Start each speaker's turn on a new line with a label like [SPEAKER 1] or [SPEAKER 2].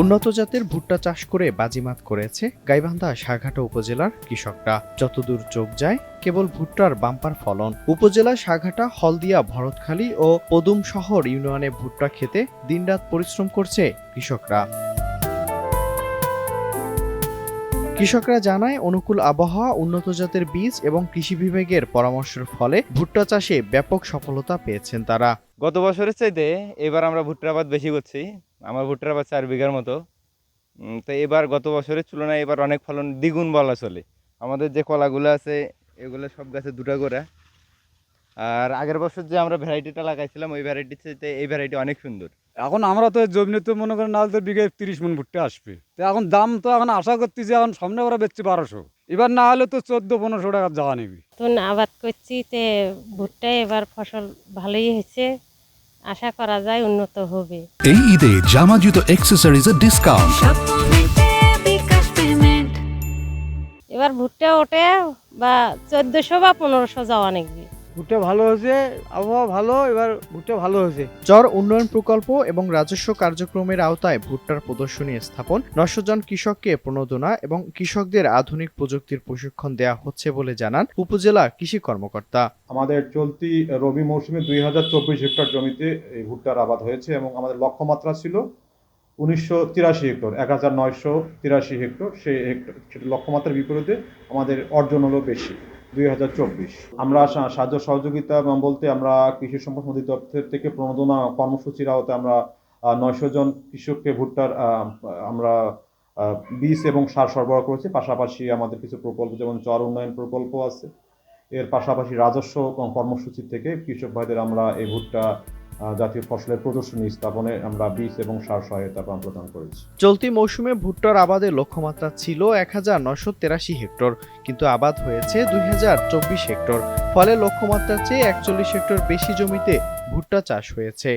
[SPEAKER 1] উন্নত জাতের ভুট্টা চাষ করে বাজিমাত করেছে গাইবান্ধা সাঘাটা উপজেলার কৃষকরা। যতদূর চোখ যায় কেবল ভুট্টার বাম্পার ফলন। উপজেলা সাঘাটা, হলদিয়া, ভরতখালী ও পদুম শহর ইউনিয়নে ভুট্টা খেতে দিনরাত পরিশ্রম করছে কৃষকরা। কৃষকরা জানায়, অনুকূল আবহাওয়া, উন্নত জাতের বীজ এবং কৃষি বিভাগের পরামর্শের ফলে ভুট্টা চাষে ব্যাপক সফলতা পেয়েছেন তারা।
[SPEAKER 2] গত বছরের চাইতে এবার আমরা ভুট্টার আবাদ বেশি করছি। আমার ভুট্টার আবাদ 4 বিঘার মতো। তো এবার গত বছরের তুলনায় এবার অনেক ফলন দ্বিগুণ বলা চলে। আমাদের যে কলাগুলো আছে এগুলো সব গাছে দুটা করে। আর আগের বছর যে আমরা ভ্যারাইটিটা লাগাইছিলাম ওই ভ্যারাইটির চাইতে এই ভ্যারাইটি অনেক সুন্দর।
[SPEAKER 3] এখন আমরা তো জমিতে মনে করেন নাহলে তো বিঘায় 30 মণ ভুট্টা আসবে। তো এখন দাম তো এখন আশা করতেছি এখন সামনে ওরা বেচছে 1200, এবার না হলে তো 1400-1500 টাকা যাওয়া নেবে।
[SPEAKER 4] নতুন আবাদ করছি, তে ভুট্টায় এবার ফসল ভালোই হয়েছে, আশা করা যায় উন্নত হবে।
[SPEAKER 5] এই ঈদে জামা জুতো অ্যাক্সেসরিজের ডিসকাউন্ট।
[SPEAKER 4] এবার ভুট্টা ওঠে বা 1400 বা 1500 যাওয়া নেবে।
[SPEAKER 6] ভুট্টা ভালো হয়েছে, আবহাওয়া ভালো, এবার ভুট্টা ভালো হয়েছে।
[SPEAKER 1] চর উন্নয়ন প্রকল্প এবং রাজস্ব কার্যক্রমের আওতায় ভুট্টার প্রদর্শনী স্থাপন, 900 জন কৃষককে প্রণোদনা এবং কৃষকদের আধুনিক প্রযুক্তির প্রশিক্ষণ দেওয়া হচ্ছে বলে জানান উপজেলা কৃষি কর্মকর্তা।
[SPEAKER 7] আমাদের চলতি রবি মৌসুমে 2024 হেক্টর জমিতে এই ভুট্টার আবাদ হয়েছে এবং আমাদের লক্ষ্যমাত্রা ছিল 1983 হেক্টর, 1983 হেক্টর। সেই সেটা লক্ষ্যমাত্রার বিপরীতে আমাদের অর্জন হলো বেশি 2024। আমরা সাহায্য সহযোগিতা বলতে আমরা কৃষি সম্পদ অধিদপ্তর থেকে প্রণোদনা কর্মসূচির আওতায় আমরা 900 জন কৃষককে ভুট্টার আমরা বীজ এবং সার সরবরাহ করেছি। পাশাপাশি আমাদের কিছু প্রকল্প যেমন চর উন্নয়ন প্রকল্প আছে, এর পাশাপাশি রাজস্ব কর্মসূচি থেকে কৃষক ভাইদের আমরা এই ভুট্টা জাতীয় ফসলের প্রদর্শনী স্থাপনে আমরা বীজ এবং সার সহায়তা প্রদান করেছি।
[SPEAKER 1] চলতি মৌসুমে ভুট্টার আবাদের লক্ষ্যমাত্রা ছিল 1983 হেক্টর, কিন্তু আবাদ হয়েছে 2024 হেক্টর। ফলে লক্ষ্যমাত্রার চেয়ে 41 হেক্টর বেশি জমিতে ভুট্টা চাষ হয়েছে।